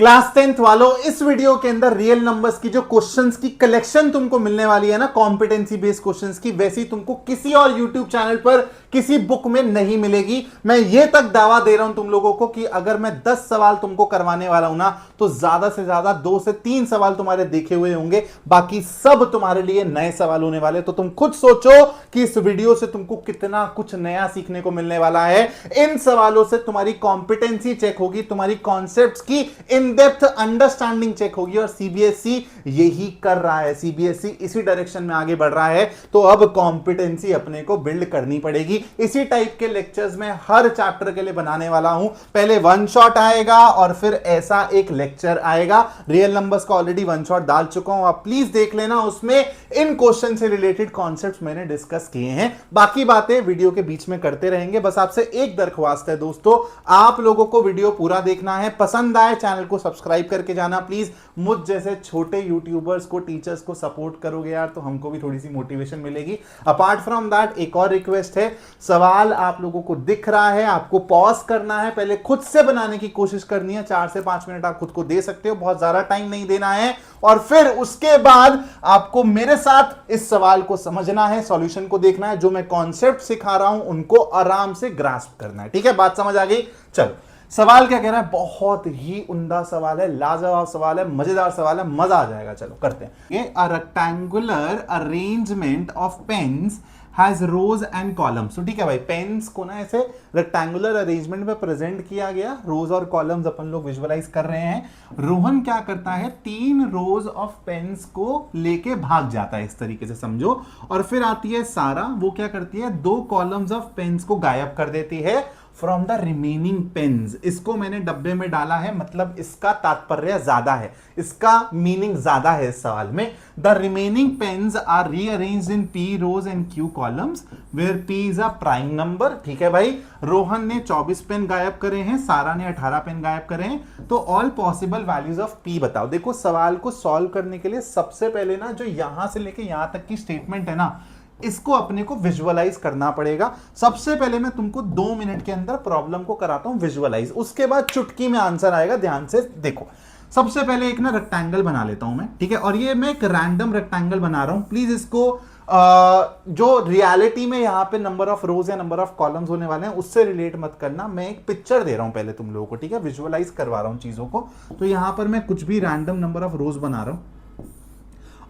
Class 10th वालों, इस video के अंदर रियल नंबर्स की जो क्वेश्चंस की कलेक्शन तुमको मिलने वाली है ना, कॉम्पिटेंसी बेस्ड क्वेश्चंस की, वैसी तुमको किसी और यूट्यूब चैनल पर किसी बुक में नहीं मिलेगी। मैं ये तक दावा दे रहा हूं तुम लोगों को कि अगर मैं 10 सवाल तुमको करवाने वाला हूं ना, तो ज्यादा से ज्यादा 2 से 3 सवाल तुम्हारे देखे हुए होंगे, बाकी सब तुम्हारे लिए नए सवाल होने वाले। तो तुम खुद सोचो कि इस वीडियो से तुमको कितना कुछ नया सीखने को मिलने वाला है। इन सवालों से तुम्हारी कॉम्पिटेंसी चेक होगी, तुम्हारी कॉन्सेप्ट्स की इन डेप्थ अंडरस्टैंडिंग चेक होगी, और सीबीएसई यही कर रहा है। सीबीएसई इसी डायरेक्शन में आगे बढ़ रहा है। तो अब कॉम्पिटेंसी अपने को बिल्ड करनी पड़ेगी। इसी टाइप के लेक्चर्स में हर चैप्टर के लिए बनाने वाला हूं। पहले वन शॉट आएगा और फिर ऐसा एक लेक्चर आएगा। रियल नंबर्स का ऑलरेडी वन शॉट डाल चुका हूं, आप प्लीज देख लेना। उसमें इन क्वेश्चन से रिलेटेड कॉन्सेप्ट्स मैंने डिस्कस किए हैं। बाकी बातें वीडियो के बीच में करते रहेंगे। बस आपसे एक दरख्वास्त है दोस्तों, आप लोगों को वीडियो पूरा देखना है। पसंद आए चैनल को सब्सक्राइब करके जाना प्लीज। मुझ जैसे छोटे यूट्यूबर्स को, टीचर्स को सपोर्ट करोगे यार, तो हमको भी थोड़ी सी मोटिवेशन मिलेगी। अपार्ट फ्रॉम दैट एक और रिक्वेस्ट है, सवाल आप लोगों को दिख रहा है, आपको पॉज करना है, पहले खुद से बनाने की कोशिश करनी है। 4 से 5 मिनट आप खुद को दे सकते हो, बहुत ज्यादा टाइम नहीं देना है। और फिर उसके बाद आपको मेरे साथ इस सवाल को समझना है, सॉल्यूशन को देखना है। जो मैं कॉन्सेप्ट सिखा रहा हूं उनको आराम से ग्रास्प करना है। ठीक है, बात समझ आ गई? चलो, सवाल क्या कह रहा है? बहुत ही उम्दा सवाल है, लाजवाब सवाल है, मजेदार सवाल है, मजा आ जाएगा। चलो करते हैं। ये a rectangular arrangement of pens has rows and columns. तो ठीक है भाई, पेन्स को ना ऐसे रेक्टेंगुलर अरेंजमेंट में प्रेजेंट किया गया, रोज और कॉलम्स अपन लोग विजुअलाइज कर रहे हैं। रोहन क्या करता है, 3 रोज ऑफ पेन्स को लेके भाग जाता है, इस तरीके से समझो। और फिर आती है सारा, वो क्या करती है, 2 कॉलम्स ऑफ पेन्स को गायब कर देती है फ्रॉम द रिमेनिंग पेन्स। इसको मैंने डब्बे में डाला है, मतलब इसका तात्पर्य ज्यादा है, इसका मीनिंग ज्यादा है इस सवाल में। The remaining pens are rearranged in P rows and Q columns where P is a prime number. ठीक है भाई, रोहन ने 24 पेन गायब करे हैं, सारा ने 18 पेन गायब करे हैं। तो all possible values of P बताओ। देखो, सवाल को सॉल्व करने के लिए सबसे पहले ना, जो यहां से लेके यहां तक की स्टेटमेंट है ना, इसको अपने को विजुअलाइज करना पड़ेगा। सबसे पहले मैं तुमको 2 मिनट के अंदर प्रॉब्लम को कराता हूं विजुअलाइज, उसके बाद चुटकी में आंसर आएगा। ध्यान से देखो, सबसे पहले एक ना रेक्टेंगल बना लेता हूं मैं, ठीक है। और ये मैं एक रैंडम रेक्टेंगल बना रहा हूं। प्लीज इसको जो रियलिटी में यहां पे नंबर ऑफ रोज या नंबर ऑफ कॉलम्स होने वाले हैं उससे रिलेट मत करना। मैं एक पिक्चर दे रहा हूं पहले तुम लोगों को, ठीक है, विजुअलाइज करवा रहा हूं चीजों को। तो यहां पर मैं कुछ भी रैंडम नंबर ऑफ रोज बना रहा हूं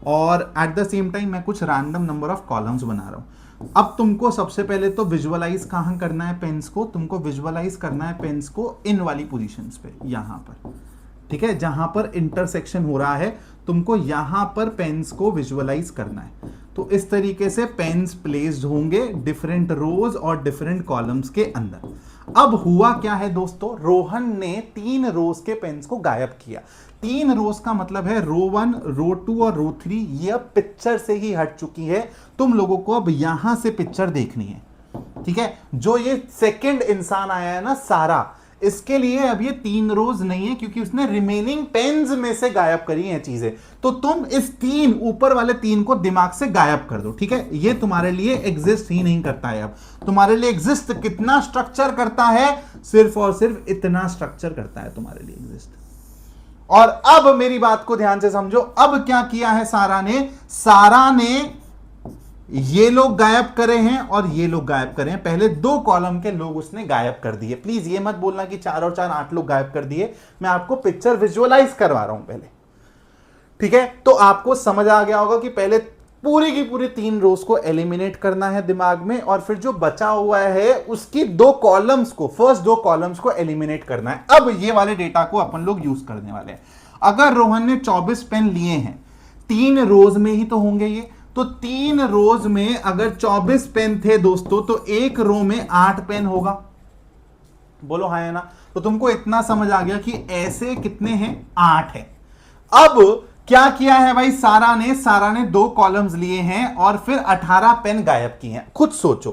और एट द सेम टाइम मैं कुछ रैंडम नंबर ऑफ कॉलम्स बना रहा हूं। अब तुमको सबसे पहले तो विजुअलाइज कहां करना है पेन्स को, तुमको विजुअलाइज करना है पेन्स को इन वाली पोजीशंस पे, यहां पर, ठीक है, जहां पर इंटरसेक्शन हो रहा है, तुमको यहां पर पेन्स को विजुअलाइज करना है। तो इस तरीके से पेन्स प्लेस्ड होंगे डिफरेंट रोज और डिफरेंट कॉलम्स के अंदर। अब हुआ क्या है दोस्तों, रोहन ने 3 रोज के पेन्स को गायब किया। 3 रोज का मतलब है रो 1, रो 2 और रो 3। ये अब पिक्चर से ही हट चुकी है, तुम लोगों को अब यहां से पिक्चर देखनी है, ठीक है। जो ये सेकंड इंसान आया है ना सारा, इसके लिए अब ये 3 रोज नहीं है, क्योंकि उसने रिमेनिंग पेन्स में से गायब करी हैं चीजें। तो तुम इस 3 ऊपर वाले 3 को दिमाग से गायब कर दो, ठीक है। ये तुम्हारे लिए एग्जिस्ट ही नहीं करता है। अब तुम्हारे लिए एग्जिस्ट कितना स्ट्रक्चर करता है, सिर्फ और सिर्फ इतना स्ट्रक्चर करता है तुम्हारे लिए एग्जिस्ट। और अब मेरी बात को ध्यान से समझो। अब क्या किया है सारा ने ये लोग गायब करे हैं और ये लोग गायब करे हैं। पहले 2 कॉलम के लोग उसने गायब कर दिए। प्लीज ये मत बोलना कि 4 और 4 8 लोग गायब कर दिए। मैं आपको पिक्चर विजुअलाइज करवा रहा हूं पहले, ठीक है। तो आपको समझ आ गया होगा कि पहले पूरी की पूरी 3 रोज को एलिमिनेट करना है दिमाग में, और फिर जो बचा हुआ है उसकी 2 कॉलम्स को, फर्स्ट 2 कॉलम्स को एलिमिनेट करना है। अब ये वाले डेटा को अपन लोग यूज करने वाले हैं। अगर रोहन ने 24 पेन लिए हैं, 3 रोज में ही तो होंगे ये, तो 3 रोज में अगर 24 पेन थे दोस्तों, तो एक रो में 8 पेन होगा। बोलो हाँ या ना। तो तुमको इतना समझ आ गया कि ऐसे कितने हैं, 8 है। अब क्या किया है भाई, सारा ने 2 कॉलम्स लिए हैं और फिर 18 पेन गायब किए हैं। खुद सोचो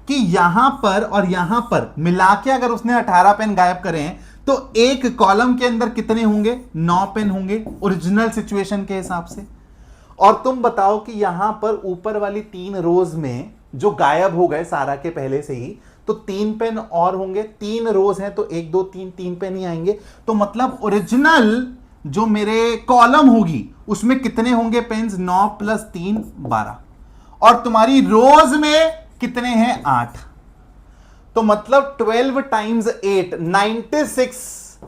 कि यहां पर और यहां पर मिला के अगर उसने 18 पेन गायब करे हैं, तो एक कॉलम के अंदर कितने होंगे, 9 पेन होंगे ओरिजिनल सिचुएशन के हिसाब से। और तुम बताओ कि यहां पर ऊपर वाली 3 रोज में जो गायब हो गए सारा के पहले से ही, तो 3 पेन और होंगे, 3 रोज हैं तो 1 2 3 3 पेन ही आएंगे। तो मतलब ओरिजिनल जो मेरे कॉलम होगी उसमें कितने होंगे पेन्स, 9 + 3 12, और तुम्हारी रोज में कितने हैं 8, तो मतलब 12 × 8 96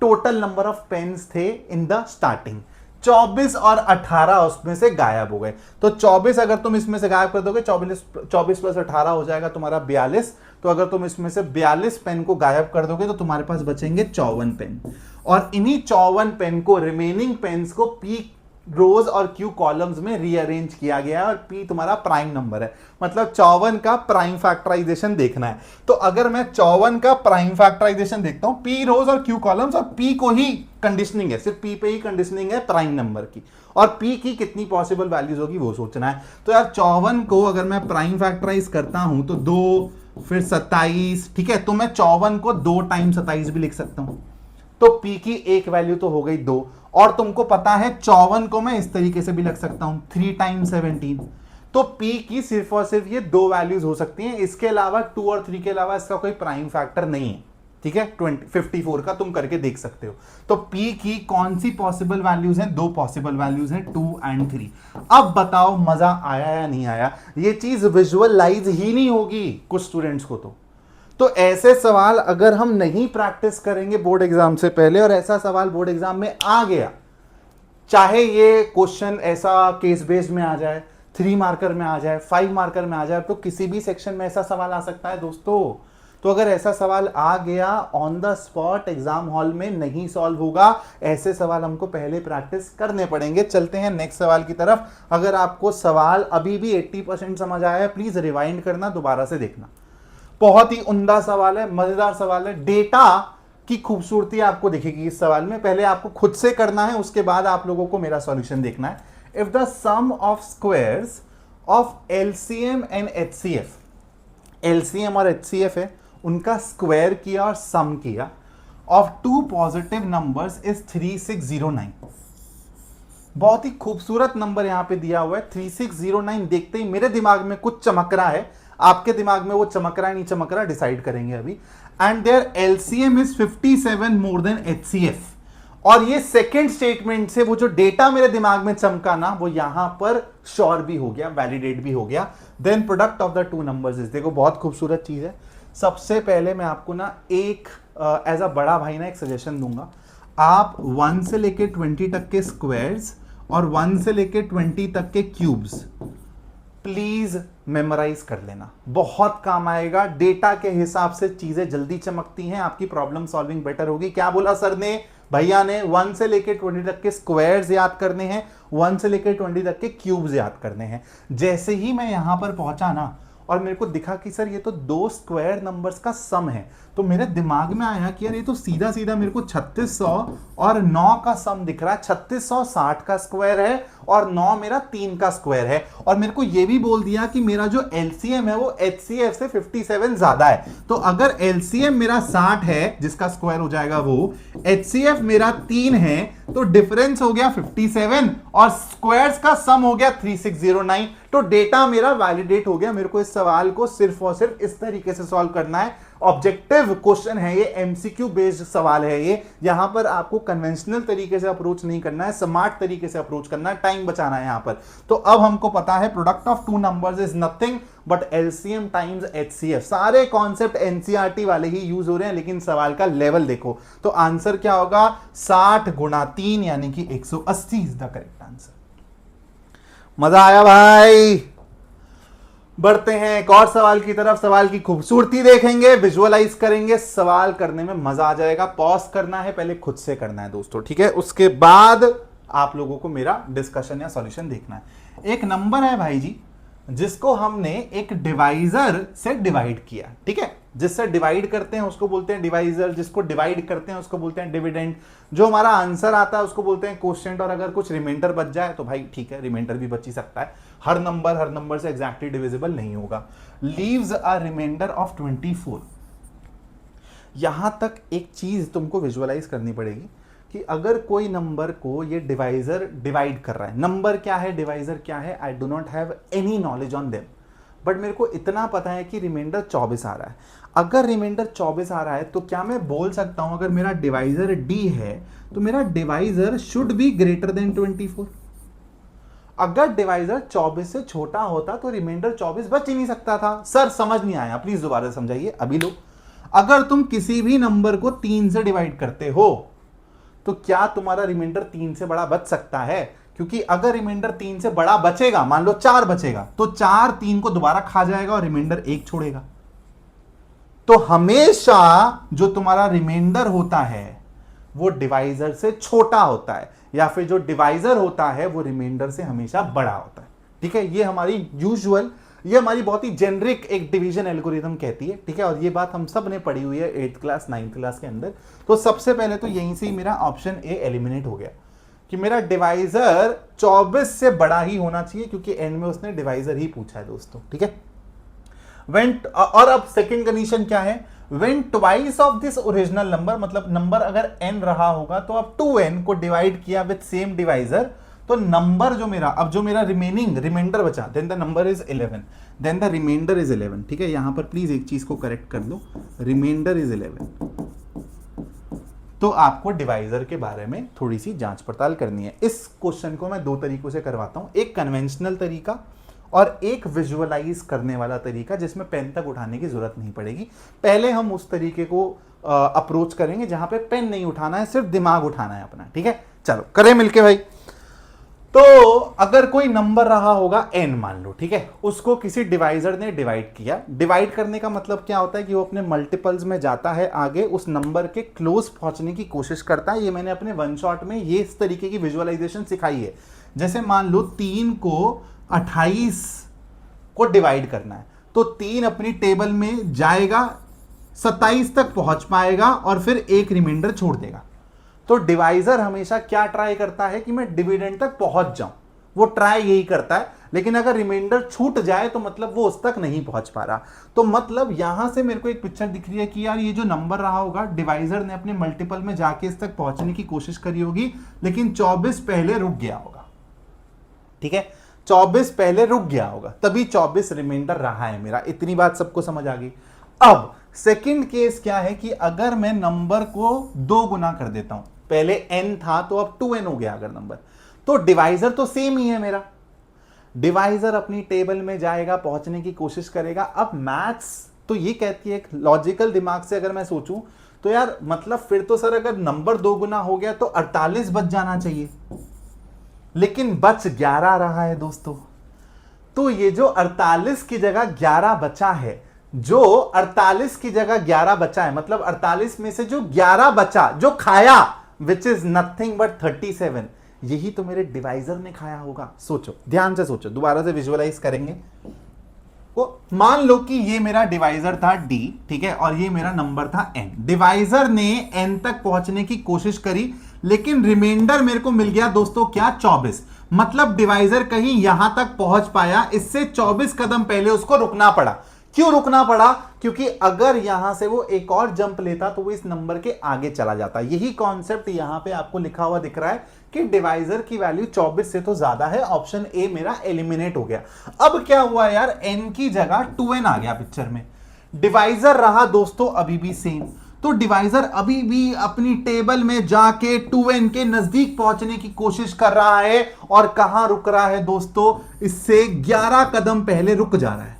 टोटल नंबर ऑफ पेन्स थे इन द स्टार्टिंग। 24 और 18 उसमें से गायब हो गए। तो 24 अगर तुम इसमें से गायब कर दोगे, 24 + 18 हो जाएगा तुम्हारा 42। तो अगर तुम इसमें से 42 पेन को गायब कर दोगे तो तुम्हारे पास बचेंगे 54 पेन, और इन्हीं 54 पेन को, रिमेनिंग पेन्स को पी रोज और क्यू कॉलम्स में रीअरेंज किया गया है, और पी तुम्हारा प्राइम नंबर है। मतलब 54 का प्राइम फैक्टराइजेशन देखना है। तो अगर मैं 54 का प्राइम फैक्टराइजेशन देखता हूं, पी रोज और क्यू कॉलम्स, और पी को ही कंडीशनिंग है, सिर्फ पी पे ही कंडीशनिंग है प्राइम नंबर की, और पी की कितनी पॉसिबल वैल्यूज होगी वो सोचना है। तो यार 54 को अगर मैं प्राइम फैक्टराइज करता हूं तो 2 फिर 27, ठीक है, तो मैं 54 को 2 × 27 भी लिख सकता हूं। तो पी की एक वैल्यू तो हो गई 2, और तुमको पता है 54 को मैं इस तरीके से भी लिख सकता हूं 3 × 17। तो पी की सिर्फ और सिर्फ ये 2 वैल्यूज हो सकती हैं, इसके अलावा 2 और 3 के अलावा इसका कोई प्राइम फैक्टर नहीं है, ठीक है। 54 का तुम करके देख सकते हो। तो पी की कौन सी पॉसिबल वैल्यूज हैं, 2 पॉसिबल वैल्यूज हैं, 2 और 3। अब बताओ मजा आया या नहीं आया? ये चीज विजुअलाइज ही नहीं होगी कुछ स्टूडेंट्स को। तो ऐसे सवाल अगर हम नहीं प्रैक्टिस करेंगे बोर्ड एग्जाम से पहले, और ऐसा सवाल बोर्ड एग्जाम में आ गया, चाहे ये क्वेश्चन ऐसा केस बेस्ड में आ जाए, 3 मार्कर में आ जाए, 5 मार्कर में आ जाए, तो किसी भी सेक्शन में ऐसा सवाल आ सकता है दोस्तों। तो अगर ऐसा सवाल आ गया on the spot exam hall में नहीं सॉल्व होगा, ऐसे सवाल हमको पहले प्रैक्टिस करने पड़ेंगे। चलते हैं नेक्स्ट सवाल की तरफ। अगर आपको सवाल अभी भी 80% समझ आया है, प्लीज रिवाइंड करना, दोबारा से देखना। बहुत ही उम्दा सवाल है, मजेदार सवाल है, डेटा की खूबसूरती आपको दिखेगी इस सवाल में। पहले आपको खुद से करना है, उसके बाद आप लोगों को मेरा सॉल्यूशन देखना है। If the sum of squares of LCM and HCF, LCM और एचसीएफ है, उनका स्क्वायर किया और सम किया, ऑफ 2 पॉजिटिव नंबर्स इज 3609। बहुत ही खूबसूरत नंबर यहां पे दिया हुआ है 3609। देखते ही मेरे दिमाग में कुछ चमक रहा है, आपके दिमाग में वो चमक रहा है नहीं चमक रहा, डिसाइड करेंगे अभी। And their LCM is 57 more than HCF. और ये सेकंड स्टेटमेंट से वो जो डेटा मेरे दिमाग में चमका ना, वो यहां पर श्योर भी हो गया, वैलिडेट भी हो गया। Then product of the 2 numbers is, देखो बहुत खूबसूरत चीज है। सबसे पहले मैं आपको ना एक एज अ बड़ा भाई ना एक सजेशन दूंगा। आप 1 से लेके 20 तक के स्क्वायर्स और 1 से लेके 20 तक के क्यूब्स प्लीज मेमोराइज कर लेना, बहुत काम आएगा। डेटा के हिसाब से चीजें जल्दी चमकती हैं, आपकी प्रॉब्लम सॉल्विंग बेटर होगी। क्या बोला सर ने, भैया ने? 1 से लेके 20 तक के स्क्वायर्स याद करने हैं, 1 से लेके 20 तक के क्यूब्स याद करने हैं। जैसे ही मैं यहां पर पहुंचा ना, और मेरे को दिखा कि सर ये तो 2 स्क्वायर नंबर्स का सम है, तो मेरे दिमाग में आया कि यार ये तो सीधा सीधा मेरे को 3600 और 9 का सम दिख रहा है। 3600 60 का स्क्वायर है और 9 मेरा 3 का स्क्वायर है। और मेरे को ये भी बोल दिया कि मेरा जो एलसीएम है वो एचसीएफ से 57 ज्यादा है। तो अगर एलसीएम मेरा 60 है, जिसका स्क्वायर हो जाएगा वो, एचसीएफ मेरा 3 है, तो डिफरेंस हो गया 57 और स्क्वायर्स का सम हो गया 3609। तो डेटा मेरा वैलिडेट हो गया। मेरे को इस सवाल को सिर्फ और सिर्फ इस तरीके से सॉल्व करना है। ऑब्जेक्टिव क्वेश्चन है ये, एमसीक्यू बेस्ड सवाल है ये। यहां पर आपको कन्वेंशनल तरीके से अप्रोच नहीं करना है, स्मार्ट तरीके से अप्रोच करना है, टाइम बचाना है यहां पर। तो अब हमको पता है product of 2 numbers is nothing but LCM times HCF. सारे कॉन्सेप्ट एनसीईआरटी वाले ही यूज हो रहे हैं, लेकिन सवाल का लेवल देखो। तो आंसर क्या होगा, 60 × 3 यानी कि 180 इज द करेक्ट आंसर। मजा आया भाई? बढ़ते हैं एक और सवाल की तरफ। सवाल की खूबसूरती देखेंगे, विजुअलाइज करेंगे, सवाल करने में मजा आ जाएगा। पॉज करना है, पहले खुद से करना है दोस्तों, ठीक है? उसके बाद आप लोगों को मेरा डिस्कशन या सॉल्यूशन देखना है। एक नंबर है भाई जी, जिसको हमने एक डिवाइजर से डिवाइड किया, ठीक है? जिससे डिवाइड करते हैं उसको बोलते हैं डिवाइजर, जिसको डिवाइड करते हैं उसको बोलते हैं डिविडेंड। जो हमारा आंसर आता है उसको बोलते हैं क्वोशिएंट। और अगर कुछ रिमाइंडर बच जाए तो भाई ठीक है, रिमाइंडर भी बच ही सकता है। हर नंबर से एग्जैक्टली डिविजिबल नहीं होगा। Leaves a remainder of 24। यहां तक एक चीज तुमको विजुअलाइज करनी पड़ेगी कि अगर कोई नंबर को ये डिवाइजर डिवाइड कर रहा है, नंबर क्या है, डिवाइजर क्या है, I do not have any knowledge on them, but मेरे को इतना पता है कि रिमाइंडर 24 आ रहा है। अगर रिमाइंडर 24 आ रहा है तो क्या मैं बोल सकता हूं अगर मेरा डिवाइजर डी है तो मेरा divisor should be greater than 24? अगर डिवाइजर 24 से छोटा होता तो रिमाइंडर 24 बच ही नहीं सकता था। सर समझ नहीं आया, प्लीज दोबारा समझाइए। अभी लो, अगर तुम किसी भी नंबर को 3 से डिवाइड करते हो तो क्या तुम्हारा रिमाइंडर 3 से बड़ा बच सकता है? क्योंकि अगर रिमाइंडर 3 से बड़ा बचेगा, मान लो 4 बचेगा, तो 4 3 को दोबारा खा जाएगा और रिमाइंडर 1 छोड़ेगा। तो हमेशा जो तुम्हारा रिमाइंडर होता है वो डिवाइजर से छोटा होता है, या फिर जो डिवाइजर होता है वो रिमाइंडर से हमेशा बड़ा होता है। ठीक है, ये हमारी यूजुअल, ये हमारी बहुत ही जेनरिक एक डिवीजन एल्गोरिथम कहती है। ठीक है, और ये बात हम सब ने पढ़ी हुई है 8th क्लास 9th क्लास के अंदर। तो सबसे पहले तो यहीं से ही मेरा ऑप्शन ए एलिमिनेट हो गया कि मेरा डिवाइजर 24 से बड़ा ही होना चाहिए, क्योंकि एंड में उसने डिवाइजर ही पूछा है दोस्तों। ठीक है, और अब सेकंड कंडीशन क्या है? When twice of this original number, मतलब नंबर अगर n रहा होगा तो अब 2n को डिवाइड किया विद सेम डिवाइजर, तो नंबर जो मेरा, अब जो मेरा रिमाइंडर बचा, then the number is 11, then the remainder is 11। ठीक है, यहां पर प्लीज एक चीज को करेक्ट कर लो, रिमाइंडर इज 11। तो आपको डिवाइजर के बारे में थोड़ी सी जांच पड़ताल करनी है। इस क्वेश्चन को मैं 2 तरीकों से करवाता हूं, एक कन्वेंशनल तरीका और एक विजुअलाइज करने वाला तरीका, जिसमें पेन तक उठाने की जरूरत नहीं पड़ेगी। पहले हम उस तरीके को अप्रोच करेंगे जहां पे पेन नहीं उठाना है, सिर्फ दिमाग उठाना है अपना। ठीक है, चलो करें मिलके भाई। तो अगर कोई नंबर रहा होगा n मान लो, ठीक है, उसको किसी डिवाइजर ने डिवाइड किया। डिवाइड करने का मतलब क्या होता है कि वो अपने मल्टीपल्स में जाता है, आगे उस नंबर के क्लोज पहुंचने की कोशिश करता है। ये मैंने अपने वन शॉट में ये इस तरीके की विजुअलाइजेशन सिखाई है। जैसे मान लो 3 को 28 को डिवाइड करना है, तो 3 अपनी टेबल में जाएगा, 27 तक पहुंच पाएगा और फिर एक रिमाइंडर छोड़ देगा। तो डिवाइजर हमेशा क्या ट्राई करता है कि मैं डिविडेंड तक पहुंच जाऊं, वो ट्राई यही करता है। लेकिन अगर रिमाइंडर छूट जाए तो मतलब वो उस तक नहीं पहुंच पा रहा। तो मतलब यहां से मेरे को एक पिक्चर दिख रही है कि यार ये जो नंबर रहा होगा, डिवाइजर ने अपने मल्टीपल में जाके इस तक पहुंचने की कोशिश करी होगी, लेकिन 24 पहले रुक गया होगा। ठीक है, 24 पहले रुक गया होगा, तभी 24 रिमाइंडर रहा है मेरा। इतनी बात सबको समझ आ गई। अब सेकंड केस क्या है कि अगर मैं नंबर को 2 गुना कर देता हूं, पहले n था तो अब 2n हो गया अगर नंबर, तो डिवाइजर तो सेम ही है मेरा। डिवाइजर अपनी टेबल में जाएगा, पहुंचने की कोशिश करेगा। अब मैथ्स तो ये कहती है, एक लॉजिकल दिमाग से अगर मैं सोचूं तो यार मतलब फिर तो सर अगर नंबर 2 गुना हो गया तो 48 बच जाना चाहिए, लेकिन बच 11 रहा है दोस्तों। तो ये जो 48 की जगह 11 बचा है, जो 48 की जगह 11 बचा है, मतलब 48 में से जो 11 बचा, जो खाया, विच इज नथिंग बट 37, यही तो मेरे डिवाइजर ने खाया होगा। सोचो, ध्यान से सोचो, दोबारा से विजुअलाइज करेंगे। तो मान लो कि ये मेरा डिवाइजर था d, ठीक है, और ये मेरा नंबर था n। डिवाइजर ने n तक पहुंचने की कोशिश करी, लेकिन रिमाइंडर मेरे को मिल गया दोस्तों क्या, 24। मतलब डिवाइजर कहीं यहां तक पहुंच पाया, इससे 24 कदम पहले उसको रुकना पड़ा। क्यों रुकना पड़ा? क्योंकि अगर यहां से वो एक और जंप लेता तो वो इस नंबर के आगे चला जाता। यही कॉन्सेप्ट यहां पे आपको लिखा हुआ दिख रहा है कि डिवाइजर की वैल्यू 24 से तो ज्यादा है। ऑप्शन ए मेरा एलिमिनेट हो गया। अब क्या हुआ यार, n की जगह 2n आ गया पिक्चर में। डिवाइजर रहा दोस्तों अभी भी सेम, तो डिवाइजर अभी भी अपनी टेबल में जाके 2n के नजदीक पहुंचने की कोशिश कर रहा है। और कहां रुक रहा है दोस्तों, इससे 11 कदम पहले रुक जा रहा है।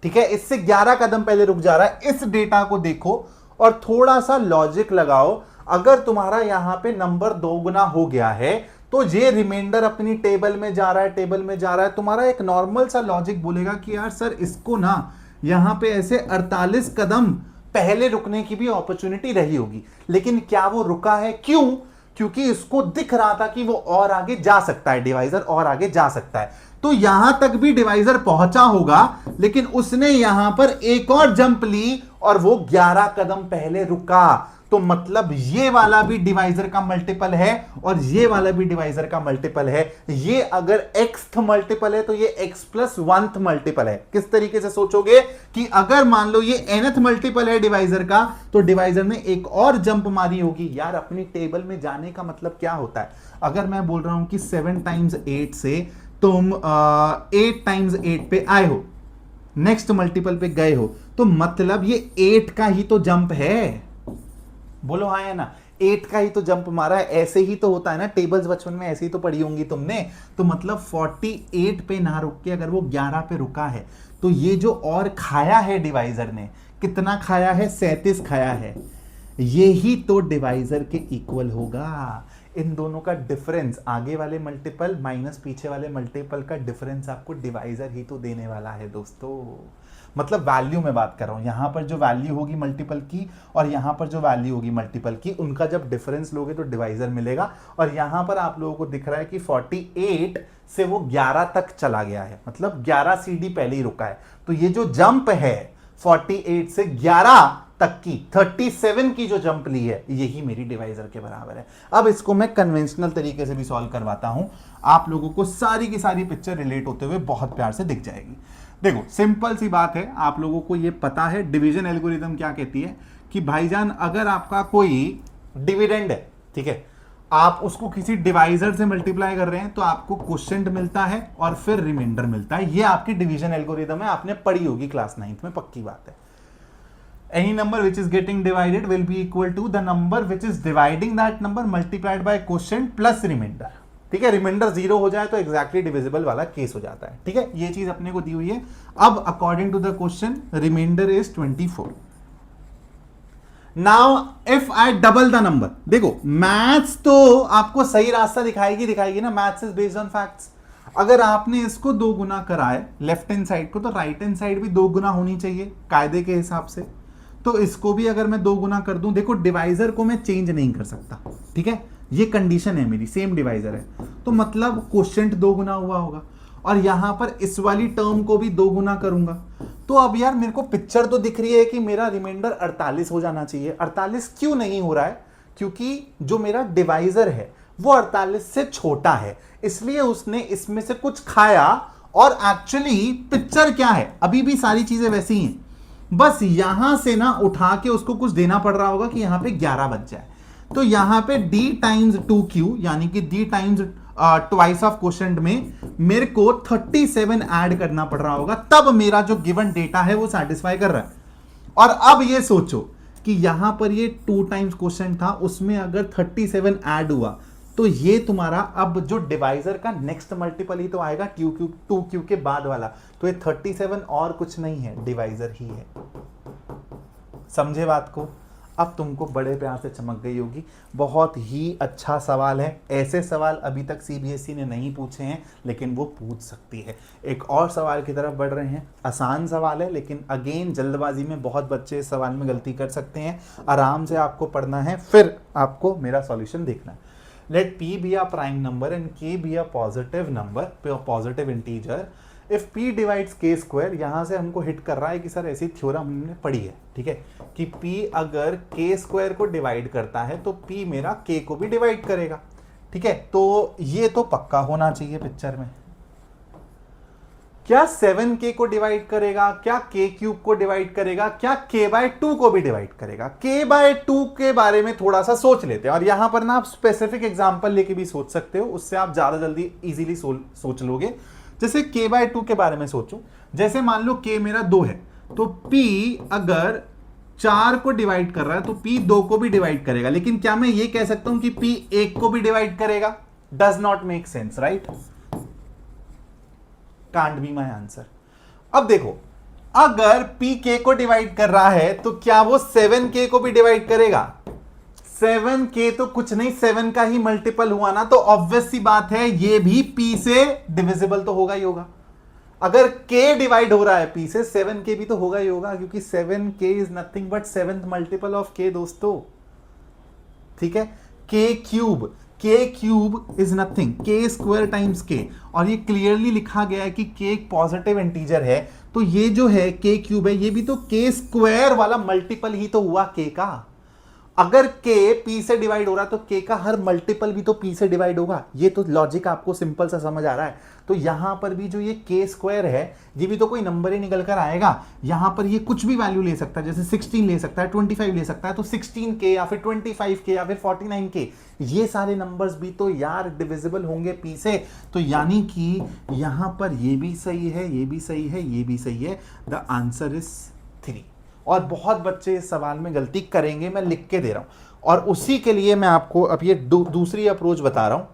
ठीक है, इससे 11 कदम पहले रुक जा रहा है। इस डेटा को देखो और थोड़ा सा लॉजिक लगाओ। अगर तुम्हारा यहां पे नंबर 2 गुना हो गया है तो ये रिमाइंडर अपनी टेबल में जा रहा है, टेबल में जा रहा है। तुम्हारा एक नॉर्मल सा लॉजिक बोलेगा कि यार सर इसको ना यहां पे ऐसे 48 कदम पहले रुकने की भी अपॉर्चुनिटी रही होगी, लेकिन क्या वो रुका है? क्यों? क्योंकि इसको दिख रहा था कि वो और आगे जा सकता है, डिवाइजर और आगे जा सकता है। तो यहां तक भी डिवाइजर पहुंचा होगा, लेकिन उसने यहां पर एक और जंप ली और वो 11 कदम पहले रुका। तो मतलब ये वाला भी डिवाइजर का मल्टीपल है और ये वाला भी डिवाइजर का मल्टीपल है। ये अगर एक्स मल्टीपल है तो ये x प्लस 1th मल्टीपल है। किस तरीके से सोचोगे कि अगर मान लो ये nth मल्टीपल है डिवाइजर का, तो डिवाइजर ने एक और जंप मारी होगी। यार अपनी टेबल में जाने का मतलब क्या होता है? अगर मैं बोल रहा हूं कि 7 टाइम्स 8 से तुम 8 टाइम्स 8 पे आए हो, नेक्स्ट मल्टीपल पे गए हो, तो मतलब ये 8 का ही तो जंप है। बोलो हाँ या ना, 8 का ही तो जंप मारा है। ऐसे ही तो होता है ना, टेबल्स बचपन में ऐसे ही तो पढ़ी होंगी तुमने। तो मतलब 48 पे ना रुक के अगर वो 11 पे रुका है, तो ये जो और खाया है डिवाइजर ने, कितना खाया है, 37 खाया है, ये ही तो डिवाइजर के इक्वल होगा। इन दोनों का डिफरेंस, आगे वाले मल्टीपल माइनस पीछे वाले मल्टीपल का डिफरेंस आपको डिवाइजर ही तो देने वाला है दोस्तों। मतलब वैल्यू में बात कर रहा हूं, यहां पर जो वैल्यू होगी मल्टीपल की और यहां पर जो वैल्यू होगी मल्टीपल की, उनका जब डिफरेंस लोगे तो डिवाइजर मिलेगा। और यहां पर आप लोगों को दिख रहा है कि 48 से वो 11 तक चला गया है, मतलब 11 सीडी पहले ही रुका है। तो ये जो जंप है 48 से 11 तक की, 37 की जो जंप ली है, यही मेरी डिवाइजर के बराबर है। अब इसको मैं कन्वेंशनल तरीके से भी सॉल्व करवाता हूं, आप लोगों को सारी की सारी पिक्चर रिलेट होते हुए बहुत प्यार से दिख जाएगी। देखो सिंपल सी बात है, आप लोगों को ये पता है डिवीजन एल्गोरिथम क्या कहती है कि भाईजान अगर आपका कोई डिविडेंड है, ठीक है, आप उसको किसी डिवाइजर से मल्टीप्लाई कर रहे हैं तो आपको क्वोशिएंट मिलता है और फिर रिमाइंडर मिलता है। ये आपकी डिवीजन एल्गोरिथम है, आपने पढ़ी होगी क्लास 9th में, पक्की बात है। Any number which is getting divided will be equal to the number which is dividing that number multiplied by quotient plus remainder। ठीक है, रिमाइंडर 0 हो जाए तो एग्जैक्टली डिविजिबल वाला केस हो जाता है। ठीक है, ये चीज अपने को दी हुई है। अब according to the question remainder is 24। Now if I double the number, देखो मैथ्स तो आपको सही रास्ता दिखाएगी ना, maths is based on facts. अगर आपने इसको 2 गुना करा है लेफ्ट हैंड साइड को, तो राइट हैंड साइड भी 2 गुना होनी चाहिए कायदे के हिसाब से। तो इसको भी अगर मैं 2 गुना कर दूं, देखो डिवाइजर को मैं चेंज नहीं कर सकता, ठीक है, ये कंडीशन है मेरी, सेम डिवाइजर है, तो मतलब क्वोशिएंट 2 गुना हुआ होगा। और यहां पर इस वाली टर्म को भी 2 गुना करूंगा। तो अब यार मेरे को पिक्चर तो दिख रही है कि मेरा रिमाइंडर 48 हो जाना चाहिए। 48 क्यों नहीं हो रहा है? क्योंकि जो मेरा डिवाइजर है वो 48 से छोटा है, इसलिए उसने इसमें से कुछ खाया। और एक्चुअली पिक्चर क्या है, अभी भी सारी चीजें वैसी ही हैं, बस यहां से ना उठा के उसको कुछ देना पड़ रहा होगा कि यहां पे 11 बच जाए। तो यहां पे d टाइम्स 2q यानी कि d times twice of quotient में मेरे को 37 ऐड करना पड़ रहा होगा, तब मेरा जो गिवन डेटा है वो सेटिस्फाई कर रहा है। और अब ये सोचो कि यहां पर ये 2 टाइम्स क्वोशिएंट था, उसमें अगर 37 ऐड हुआ तो ये तुम्हारा अब जो डिवाइजर का नेक्स्ट मल्टीपल ही तो आएगा 2q के बाद वाला। तो ये 37 और कुछ नहीं है, डिवाइजर ही है। समझे बात को? अब तुमको बड़े प्यार से चमक गई होगी। बहुत ही अच्छा सवाल है, ऐसे सवाल अभी तक सीबीएसई ने नहीं पूछे हैं, लेकिन वो पूछ सकती है। एक और सवाल की तरफ बढ़ रहे हैं, आसान सवाल है, लेकिन अगेन जल्दबाजी में बहुत बच्चे इस सवाल में गलती कर सकते हैं। आराम से आपको पढ़ना है, फिर आपको मेरा सॉल्यूशन देखना है। Let p be a prime number and k be a positive number, positive integer. If p divides k square, यहां से हमको हिट कर रहा है कि सर ऐसी थ्योरम हमने पढ़ी है, ठीक है, कि p अगर k स्क्वायर को डिवाइड करता है तो p मेरा k को भी डिवाइड करेगा, ठीक है। तो ये तो पक्का होना चाहिए पिक्चर में। क्या 7k को डिवाइड करेगा, क्या k क्यूब को डिवाइड करेगा, क्या k/2 को भी डिवाइड करेगा? k/2 के बारे में थोड़ा सा सोच लेते हैं, और यहां पर ना आप स्पेसिफिक एग्जांपल लेके भी सोच सकते हो, उससे आप ज्यादा जल्दी इजीली सोच लोगे। जैसे k/2 के बारे में सोचो, जैसे मान लो k मेरा 2 है, तो p अगर 4 को डिवाइड कर रहा है तो p 2 को भी डिवाइड करेगा। लेकिन क्या मैं ये कह सकता हूं कि p 1 को भी डिवाइड करेगा? Does not make sense, right? Can't be my answer. अब देखो, अगर p k को डिवाइड कर रहा है तो क्या वो 7k को भी डिवाइड करेगा? 7k तो कुछ नहीं, 7 का ही मल्टीपल हुआ ना, तो ऑब्वियस सी बात है ये भी p से डिविजिबल तो होगा ही होगा। अगर k डिवाइड हो रहा है p से, 7k भी तो होगा ही होगा, क्योंकि 7k is nothing but 7th multiple of k दोस्तों, ठीक है। k cube is nothing, k square times k, और ये क्लियरली लिखा गया है कि k एक पॉजिटिव इंटीजर है, तो ये जो है k क्यूब है, ये भी तो k स्क्वायर वाला मल्टीपल ही तो हुआ k का। अगर k p से डिवाइड हो रहा है तो k का हर मल्टीपल भी तो p से डिवाइड होगा। ये तो लॉजिक आपको सिंपल सा समझ आ रहा है। तो यहां पर भी जो ये k स्क्वायर है ये भी तो कोई नंबर ही निकल कर आएगा। यहां पर ये कुछ भी वैल्यू ले सकता है, जैसे 16 ले सकता है, 25 ले सकता है, तो 16k या फिर 25k या फिर 49k, ये सारे नंबर्स भी तो यार डिविजिबल होंगे p से। तो यानी कि यहां पर ये भी सही है, ये भी सही है, ये भी सही है। The answer is 3। और बहुत बच्चे इस सवाल में गलती करेंगे, मैं लिख के दे रहा हूं। और उसी के लिए मैं आपको अब ये दूसरी अप्रोच बता रहा हूं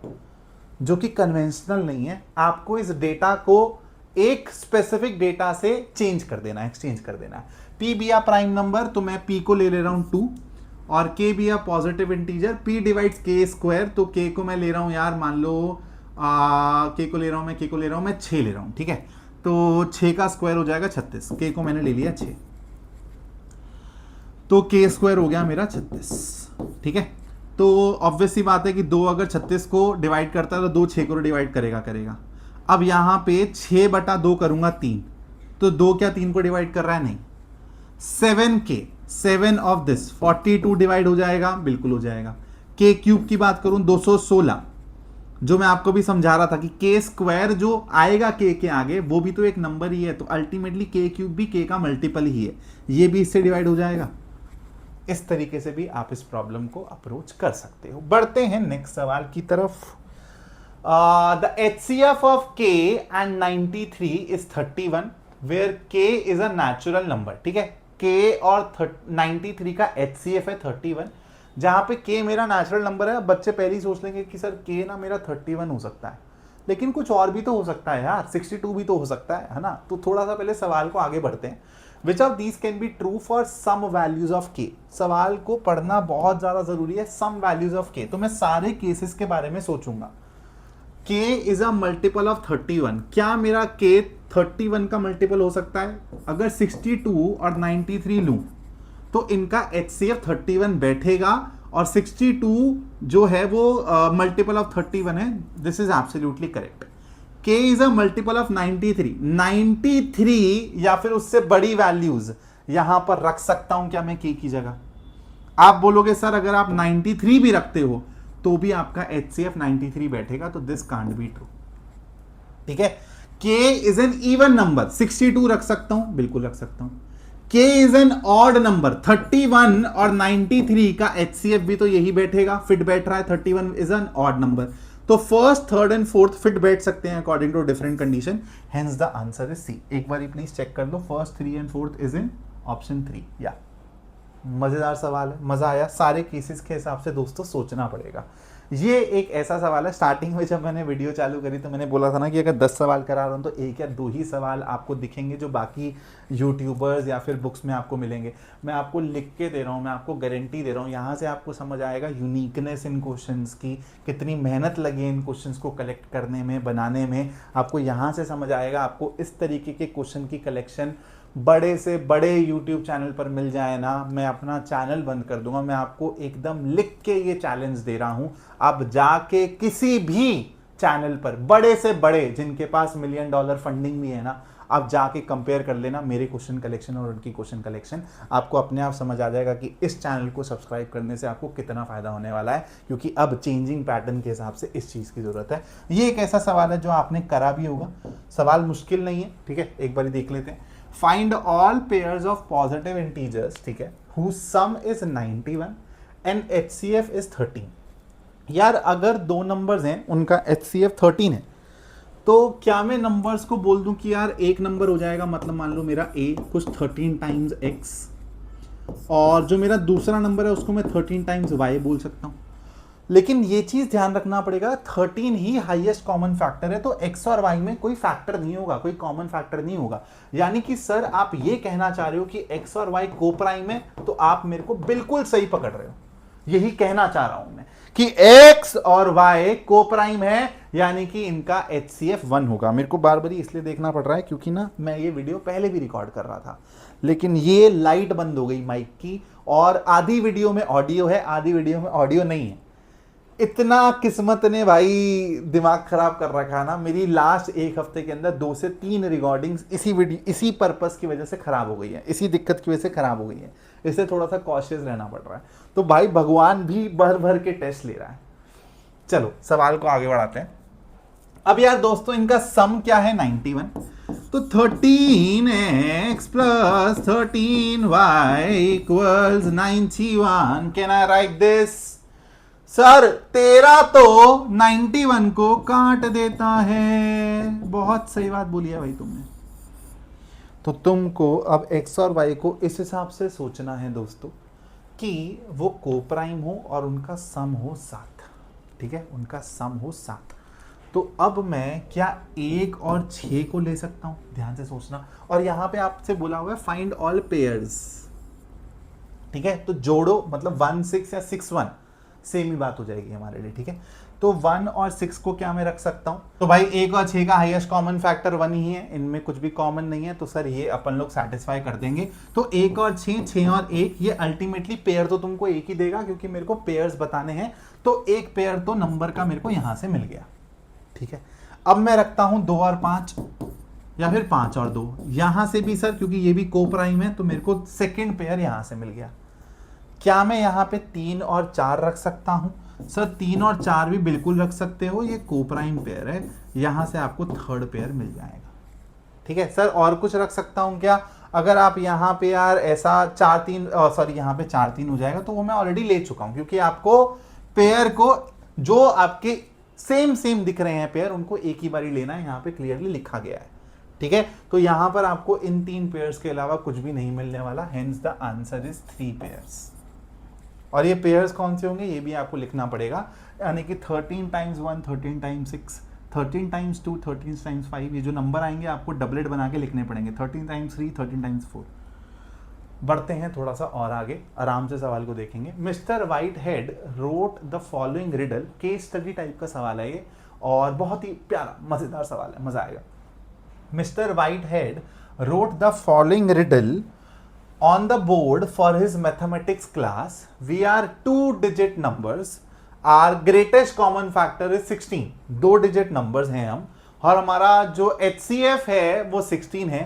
जो कि कन्वेंशनल नहीं है। आपको इस डेटा को एक स्पेसिफिक डेटा से चेंज कर देना है, एक्सचेंज कर देना है। p भी आ प्राइम नंबर, तो मैं p को ले रहा हूं 2, और k भी आ positive integer. p divides k square, तो k को मैं ले रहा हूं यार, मान लो k को ले रहा हूं मैं, k को ले रहा हूं मैं 6 ले रहा हूं, ठीक है। तो 6 का स्क्वायर हो जाएगा 36, k को मैंने ले लिया 6, तो k स्क्वायर हो गया मेरा 36, ठीक है। तो ऑब्वियस सी बात है कि 2 अगर 36 को डिवाइड करता है तो 2 6 को डिवाइड करेगा। अब यहां पे 6/2 करूंगा 3, तो 2 क्या 3 को डिवाइड कर रहा है? नहीं। 7k, 7 ऑफ दिस 42 डिवाइड हो जाएगा, बिल्कुल हो जाएगा। k क्यूब की बात करूं 216, जो मैं आपको भी समझा रहा था कि k स्क्वायर जो आएगा k के आगे वो भी तो एक नंबर ही है, तो अल्टीमेटली k क्यूब भी k का मल्टीपल ही है, ये भी इससे डिवाइड हो जाएगा। इस तरीके से भी आप इस प्रॉब्लम को अप्रोच कर सकते हो। बढ़ते हैं नेक्स्ट सवाल की तरफ। The HCF of k and 93 is 31 where k is a natural number, ठीक है। k और 93 का HCF है 31, जहां पे k मेरा नेचुरल नंबर है। बच्चे पहले ही सोच लेंगे कि सर k ना मेरा 31 हो सकता है, लेकिन कुछ और भी तो हो सकता है यार, 62 भी तो हो सकता है ना। तो थोड़ा सा पहले सवाल को आगे बढ़ते हैं। Which of these can be true for some values of k? सवाल को पढ़ना बहुत ज्यादा जरूरी है। some values of k, तो मैं सारे केसेस के बारे में सोचूंगा। k is a multiple of 31, क्या मेरा k 31 का मल्टीपल हो सकता है? अगर 62 और 93 लूं तो इनका HCF 31 बैठेगा, और 62 जो है वो मल्टीपल ऑफ 31 है। This is absolutely correct. k is a multiple of 93 या फिर उससे बड़ी वैल्यूज यहां पर रख सकता हूं क्या मैं k की जगह? आप बोलोगे सर अगर आप 93 भी रखते हो तो भी आपका HCF 93 बैठेगा, तो दिस कांट बी ट्रू, ठीक है। k is an even number, 62 रख सकता हूं, बिल्कुल रख सकता हूं। k is an odd number, 31 और 93 का HCF भी तो यही बैठेगा, फिट बैठ रहा है। 31 इज एन ऑड नंबर, तो first, third and fourth fit बैठ सकते हैं according to different condition, hence the answer is C. एक बार प्लीज चेक कर लो, first, 3 and fourth is in option 3। या मजेदार सवाल है, मजा आया। सारे केसेस के हिसाब से दोस्तों सोचना पड़ेगा। ये एक ऐसा सवाल है, स्टार्टिंग में जब मैंने वीडियो चालू करी तो मैंने बोला था ना कि अगर 10 सवाल करा रहा हूँ तो 1 या 2 ही सवाल आपको दिखेंगे जो बाकी यूट्यूबर्स या फिर बुक्स में आपको मिलेंगे। मैं आपको लिख के दे रहा हूँ, मैं आपको गारंटी दे रहा हूँ, यहाँ से आपको समझ आएगा यूनिकनेस इन क्वेश्चंस की, कितनी मेहनत लगी है इन क्वेश्चंस को कलेक्ट करने में, बनाने में। आपको यहाँ से समझ आएगा आपको इस तरीके के क्वेश्चन की कलेक्शन बड़े से बड़े YouTube चैनल पर मिल जाए ना, मैं अपना चैनल बंद कर दूंगा। मैं आपको एकदम लिख के ये चैलेंज दे रहा हूं, अब जाके किसी भी चैनल पर बड़े से बड़े जिनके पास $1 मिलियन फंडिंग भी है ना, अब जाके कंपेयर कर लेना मेरे क्वेश्चन कलेक्शन और उनकी क्वेश्चन कलेक्शन। आपको अपने आप समझ आ जाएगा कि इस चैनल को सब्सक्राइब करने से आपको कितना फायदा होने वाला है, क्योंकि अब चेंजिंग पैटर्न के हिसाब से इस चीज की जरूरत है। ये एक ऐसा सवाल है जो आपने करा भी होगा, सवाल मुश्किल नहीं है, ठीक है। एक बार देख लेते हैं। Find all pairs of positive integers, ठीक है, whose sum is 91 and HCF is 13। यार अगर 2 नंबर्स हैं उनका HCF 13 है, तो क्या मैं नंबर्स को बोल दूं कि यार एक नंबर हो जाएगा, मतलब मान लो मेरा a कुछ 13 टाइम्स x, और जो मेरा दूसरा नंबर है उसको मैं 13 टाइम्स y बोल सकता हूं। लेकिन ये चीज ध्यान रखना पड़ेगा, 13 ही हाईएस्ट कॉमन फैक्टर है, तो x और y में कोई फैक्टर नहीं होगा, कोई कॉमन फैक्टर नहीं होगा। यानी कि सर आप ये कहना चाह रहे हो कि x और y को प्राइम है, तो आप मेरे को बिल्कुल सही पकड़ रहे हो। यही कहना चाह रहा हूं मैं कि x और y को प्राइम है, यानी कि इनका HCF 1 होगा। मेरे को बार बार इसलिए देखना पड़ रहा है क्योंकि ना मैं ये वीडियो पहले भी रिकॉर्ड कर रहा था, लेकिन ये लाइट बंद हो गई माइक की, और आधी वीडियो में ऑडियो है, आधी वीडियो में ऑडियो नहीं है। इतना किस्मत ने भाई दिमाग खराब कर रखा है ना। मेरी लास्ट 1 हफ्ते के अंदर 2 से 3 रिकॉर्डिंग्स इसी पर्पस की वजह से खराब हो गई है, इसी दिक्कत की वजह से खराब हो गई है। इससे थोड़ा सा कॉशियस रहना पड़ रहा है। तो भाई भगवान भी भर भर के टेस्ट ले रहा है। चलो सवाल को आगे बढ़ाते हैं। अब यार दोस्तों इनका सम क्या है 91, तो 13x plus 13y equals 91। Can I right this? Sir 13 तो 91 को काट देता है। बहुत सही बात बोली है भाई तुमने। तो तुमको अब x और y को इस हिसाब से सोचना है दोस्तों कि वो कोप्राइम हो और उनका सम हो 7। ठीक है, उनका सम हो 7। तो अब मैं क्या 1 और 6 को ले सकता हूं? ध्यान से सोचना। और यहां पे आपसे बोला हुआ है फाइंड ऑल पेयर्स। ठीक है, तो जोड़ो, मतलब 1 6 या 6 1 सेम ही बात हो जाएगी हमारे लिए। ठीक है, तो 1 और 6 को क्या मैं रख सकता हूं? तो भाई 1 और 6 का हाईएस्ट कॉमन फैक्टर 1 ही है, इनमें कुछ भी कॉमन नहीं है, तो सर ये अपन लोग सेटिस्फाई कर देंगे। तो 1 और 6, 6 और 1, ये अल्टीमेटली पेयर तो तुमको एक ही देगा क्योंकि मेरे को पेयर्स बताने हैं। तो एक पेयर तो नंबर का मेरे को यहां से मिल गया। ठीक है, अब मैं रखता हूं 2 और 5 या फिर 5 और 2। यहां से भी सर क्योंकि ये भी कोप्राइम है तो मेरे को सेकंड पेयर यहां से मिल गया। क्या मैं यहां पे 3 और 4 रख सकता हूं? सर 3 और 4 भी बिल्कुल रख सकते हो, ये कोप्राइम पेयर है, यहां से आपको थर्ड पेयर मिल जाएगा। ठीक है सर, और कुछ रख सकता हूं क्या? अगर आप यहां पे यार ऐसा 4 3 सॉरी यहां पे 4 3 हो जाएगा, तो वो मैं ऑलरेडी ले चुका हूं क्योंकि आपको पेयर को जो आपके सेम दिख रहे हैं पेयर, उनको एक ही बारी लेना है, यहां पे क्लियरली लिखा गया है। ठीक है, तो यहां पर आपको इन 3 पेयर्स के अलावा कुछ भी नहीं मिलने वाला, hence the answer is 3 pairs. और ये पेयर्स कौन से होंगे ये भी आपको लिखना पड़ेगा, यानी कि 13 टाइम्स 1, 13 टाइम्स 6, 13 टाइम्स 2, 13 टाइम्स 5, ये जो नंबर आएंगे आपको डबलेट बना के लिखने पड़ेंगे, 13 टाइम्स 3, 13 टाइम्स 4। बढ़ते हैं थोड़ा सा और आगे, आराम से सवाल को देखेंगे। Mister white head wrote the following riddle, case study type का सवाल है ये, और बहुत ही प्यारा मजेदार सवाल है, मजा आएगा। Mister white head wrote the following riddle on the board for his mathematics class. We are 2-digit numbers. Our greatest common factor is 16. 2-digit numbers हैं हम, और हमारा जो HCF है वो 16 है,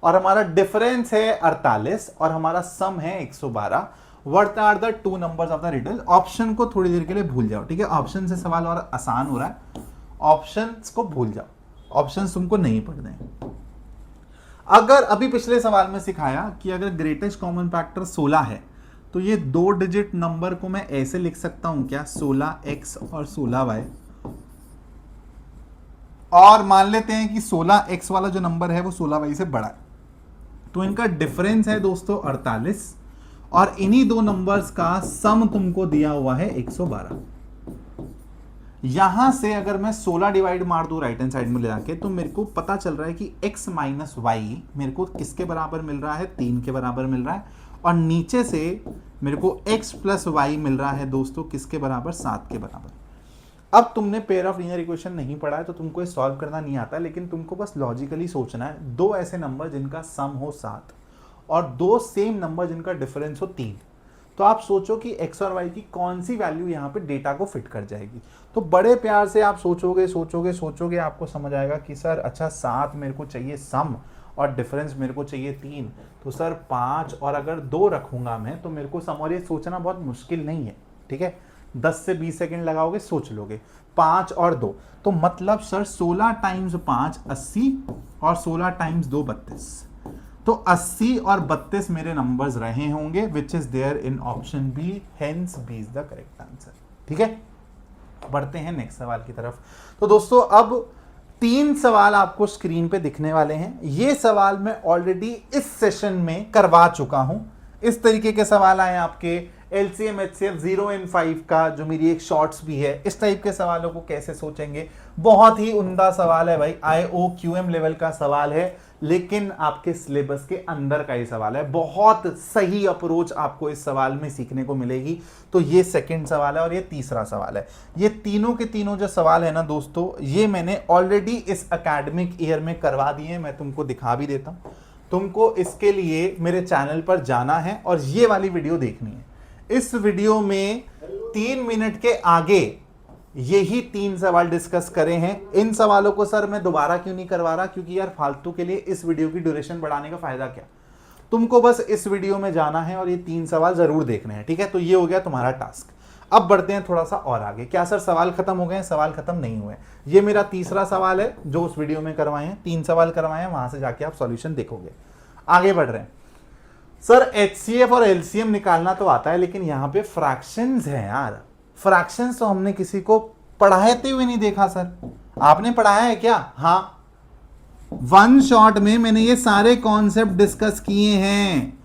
और हमारा डिफरेंस है 48, और हमारा सम है 112। What are the 2 numbers of the riddle? Option को थोड़ी देर के लिए भूल जाओ। ठीक है, ऑप्शन से सवाल और आसान हो रहा है, ऑप्शंस को भूल जाओ, ऑप्शंस तुमको नहीं पढ़ने हैं। अगर अभी पिछले सवाल में सिखाया कि अगर ग्रेटेस्ट कॉमन फैक्टर 16 है, तो ये 2 डिजिट नंबर को मैं ऐसे लिख सकता हूं क्या, 16x और 16y। और मान लेते हैं कि 16x वाला जो नंबर है वो 16y से बड़ा है, तो इनका डिफरेंस है दोस्तों 48, और इन्हीं 2 नंबर्स का सम तुमको दिया हुआ है 112। यहां से अगर मैं 16 डिवाइड मार दूं राइट हैंड साइड में ले जाके, तो मेरे को पता चल रहा है कि x माइनस वाई मेरे को किसके बराबर मिल रहा है, 3 के बराबर मिल रहा है, और नीचे से मेरे को x प्लस वाई मिल रहा है दोस्तों किसके बराबर, 7 के बराबर। अब तुमने पेयर ऑफ लीनियर इक्वेशन नहीं पढ़ा है तो तुमको ये सॉल्व करना नहीं आता, लेकिन तुमको बस लॉजिकली सोचना है। 2 ऐसे नंबर जिनका सम हो 7 और 2 सेम नंबर जिनका डिफरेंस हो 3, तो आप सोचो कि x और y की कौन सी वैल्यू यहाँ पे डेटा को फिट कर जाएगी। तो बड़े प्यार से आप सोचोगे, आपको समझ आएगा कि सर अच्छा 7 मेरे को चाहिए सम और डिफरेंस मेरे को चाहिए 3, तो सर 5 और अगर 2 रखूंगा मैं तो मेरे को सम, और ये सोचना बहुत मुश्किल नहीं है। ठीक है, 10 से 20 सेकेंड लगाओगे, सोच लोगे, 5 और 2, तो मतलब सर 16 टाइम्स 5 80 और 16 टाइम्स 2 32, तो 80 और 32 मेरे नंबर्स रहे होंगे, which is there in option B, hence B is the correct answer. ठीक है, बढ़ते हैं नेक्स्ट सवाल की तरफ। तो दोस्तों अब 3 सवाल आपको स्क्रीन पे दिखने वाले हैं। ये सवाल मैं ऑलरेडी इस सेशन में करवा चुका हूं। इस तरीके के सवाल आए आपके LCM HCF 0 and 5 का, जो मेरी एक शॉर्ट्स भी है। इस टाइप के सवालों को कैसे सोचेंगे, बहुत ही उम्दा सवाल है भाई, IOQM लेवल का सवाल है, लेकिन आपके सिलेबस के अंदर का ही सवाल है। बहुत सही अप्रोच आपको इस सवाल में सीखने को मिलेगी। तो ये सेकंड सवाल है और ये तीसरा सवाल है। ये तीनों के तीनों जो सवाल है ना दोस्तों, ये मैंने ऑलरेडी इस एकेडमिक ईयर में करवा दिए, मैं तुमको दिखा भी देता हूं। तुमको इसके लिए मेरे चैनल पर जाना है और ये वाली वीडियो देखनी है। इस वीडियो में 3 मिनट के आगे यही 3 सवाल डिस्कस करे हैं। इन सवालों को सर मैं दोबारा क्यों नहीं करवा रहा, क्योंकि यार फालतू के लिए इस वीडियो की ड्यूरेशन बढ़ाने का फायदा क्या। तुमको बस इस वीडियो में जाना है और ये 3 सवाल जरूर देखने हैं, ठीक है। तो ये हो गया तुम्हारा टास्क। अब बढ़ते हैं थोड़ा सा और आगे। क्या सर सवाल खत्म हो गए हैं? सवाल खत्म नहीं हुए। ये मेरा तीसरा सवाल है जो उस वीडियो में करवाए हैं, 3 सवाल करवाए हैं, वहां से जाके आप सॉल्यूशन देखोगे। आगे बढ़ रहे हैं। सर HCF और LCM निकालना तो आता है, लेकिन यहां पे फ्रैक्शंस है यार। फ्रैक्शंस तो हमने किसी को पढ़ाते हुए नहीं देखा सर। आपने पढ़ाया है क्या? हाँ, वन शॉट में मैंने ये सारे कॉन्सेप्ट डिस्कस किए हैं।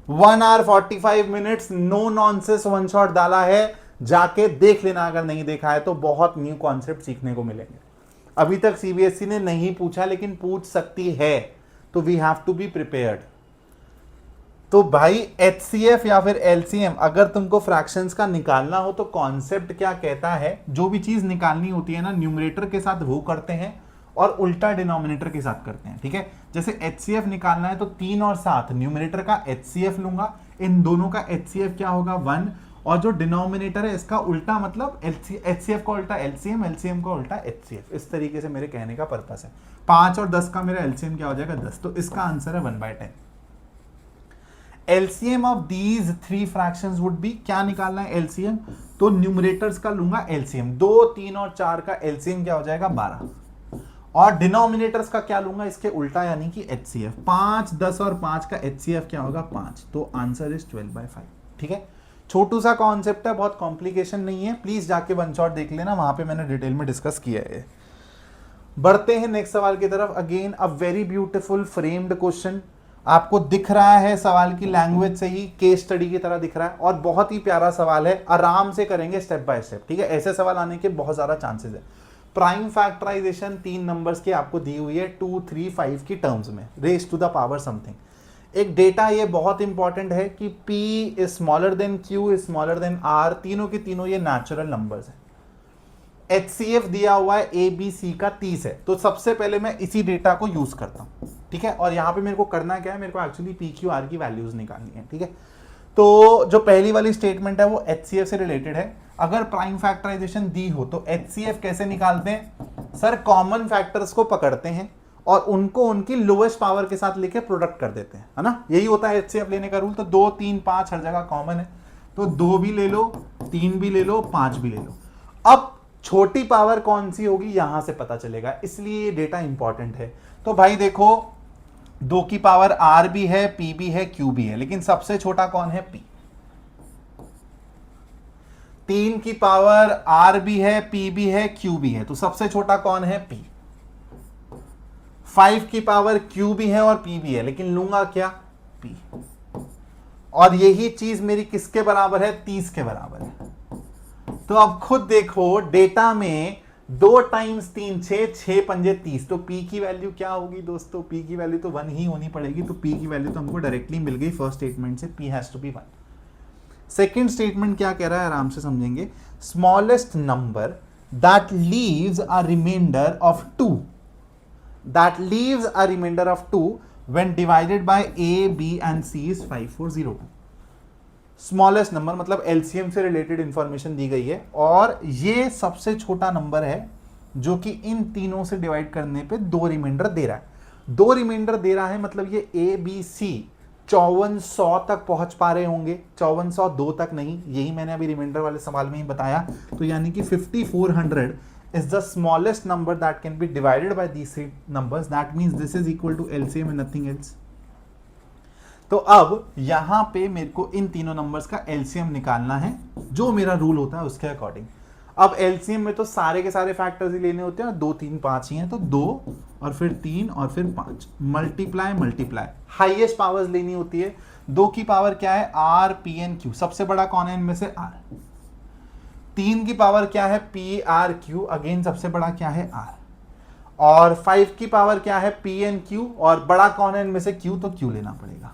1 hour 45 minutes no nonsense one shot डाला है, जाके देख लेना अगर नहीं देखा है तो। बहुत न्यू कॉन्सेप्ट सीखने को मिलेंगे। अभी तक CBSE ने नहीं पूछा, लेकिन पूछ सकती है, तो we have to be prepared. तो भाई HCF या फिर LCM अगर तुमको फ्रैक्शंस का निकालना हो तो कॉन्सेप्ट क्या कहता है, जो भी चीज निकालनी होती है ना, न्यूमरेटर के साथ वो करते हैं और उल्टा डिनोमिनेटर के साथ करते हैं, ठीक है। जैसे HCF निकालना है तो 3 और 7 न्यूमरेटर का HCF लूंगा, इन दोनों का HCF क्या होगा 1, और जो डिनोमिनेटर है इसका उल्टा, मतलब HCF का उल्टा LCM, LCM का उल्टा HCF। इस तरीके से मेरे कहने का पर्पस है। 5 और 10 का मेरा LCM क्या हो जाएगा 10, तो इसका आंसर है 1/10। LCM of these 3 fractions would be, क्या निकालना है LCM, तो न्यूमरेटर्स का लूंगा LCM, 2, 3 और 4 का LCM क्या हो जाएगा 12, और डिनोमिनेटर्स का क्या लूंगा इसके उल्टा, यानी कि HCF। 5, 10 और 5 का HCF क्या होगा 5, तो आंसर इज 12/5, ठीक है। छोटू सा कॉन्सेप्ट है, बहुत कॉम्प्लिकेशन नहीं है, प्लीज जाके वन शॉट देख लेना, वहां पे मैंने डिटेल में डिस्कस किया है। बढ़ते हैं नेक्स्ट सवाल की तरफ। Again a very beautiful framed question. आपको दिख रहा है सवाल की लैंग्वेज से ही केस स्टडी की तरह दिख रहा है, और बहुत ही प्यारा सवाल है, आराम से करेंगे स्टेप बाय स्टेप, ठीक है। ऐसे सवाल आने के बहुत ज्यादा चांसेस है। प्राइम फैक्टराइजेशन 3 नंबर्स की आपको दी हुई है 2, 3, 5 की टर्म्स में, raise to the power something. एक डेटा ये बहुत इंपॉर्टेंट है कि P is smaller than Q is smaller than R, तीनों के तीनों ये नेचुरल नंबर्स हैं। HCF दिया हुआ है ABC का 30 है, तो सबसे पहले मैं इसी डेटा को यूज करता हूं, ठीक है। और यहां पे मेरे को करना क्या है, मेरे को एक्चुअली PQR की वैल्यूज निकालनी है, ठीक है। तो जो पहली वाली स्टेटमेंट है वो HCF से रिलेटेड है। अगर प्राइम फैक्टराइजेशन दी हो तो HCF कैसे निकालते हैं सर, कॉमन फैक्टर्स को पकड़ते हैं और उनको उनकी लोएस्ट पावर के साथ लेके प्रोडक्ट कर देते हैं, है ना। यही होता है HCF लेने का रूल। तो 2, 3, 5 हर जगह कॉमन है, तो 2 भी ले लो, 3 भी ले लो, 5 भी ले लो। अब छोटी पावर कौन सी होगी यहां से पता चलेगा, इसलिए ये डेटा इंपॉर्टेंट है। तो भाई देखो 2 की पावर R भी है, P भी है, Q भी है, लेकिन सबसे छोटा कौन है P। 3 की पावर R भी है, P भी है, Q भी है, तो सबसे छोटा कौन है P। 5 की पावर Q भी है और P भी है, लेकिन लूंगा क्या P। और यही चीज मेरी किसके बराबर है 30 के बराबर है। तो अब खुद देखो डेटा में 2 टाइम्स 3 6, 6 पंजे 30, तो P की वैल्यू क्या होगी दोस्तों, P की वैल्यू तो 1 ही होनी पड़ेगी। तो P की वैल्यू तो हमको डायरेक्टली मिल गई फर्स्ट स्टेटमेंट से, P has to be 1। Second statement क्या कह रहा है, आराम से समझेंगे। Smallest number that leaves a remainder of 2, that leaves a remainder of 2 when divided by A, B and C is 5402। Smallest number मतलब LCM से रिलेटेड इंफॉर्मेशन दी गई है, और ये सबसे छोटा नंबर है जो कि इन तीनों से डिवाइड करने पे 2 रिमाइंडर दे रहा है। 2 रिमाइंडर दे रहा है मतलब ये ABC 5400 तक पहुंच पा रहे होंगे, 5402 तक नहीं। यही मैंने अभी रिमाइंडर वाले सवाल में ही बताया। तो यानी कि 5400 is the smallest number that can be divided by these 3 numbers. That means this is equal to LCM and nothing else. तो अब यहां पे मेरे को इन तीनों नंबर्स का LCM निकालना है, जो मेरा रूल होता है उसके अकॉर्डिंग। अब LCM में तो सारे के सारे फैक्टर्स ही लेने होते हैं, 2, 3, 5 ही हैं, तो 2 और फिर 3 और फिर 5 मल्टीप्लाई मल्टीप्लाई, हाईएस्ट पावर्स लेनी होती है। 2 की पावर क्या है R, P and Q, सबसे बड़ा कौन है इनमें से R। 3 की पावर क्या है P, R, Q, अगेन सबसे बड़ा क्या है R। और 5 की पावर क्या है P and Q, और बड़ा कौन है इनमें से Q, तो Q लेना पड़ेगा।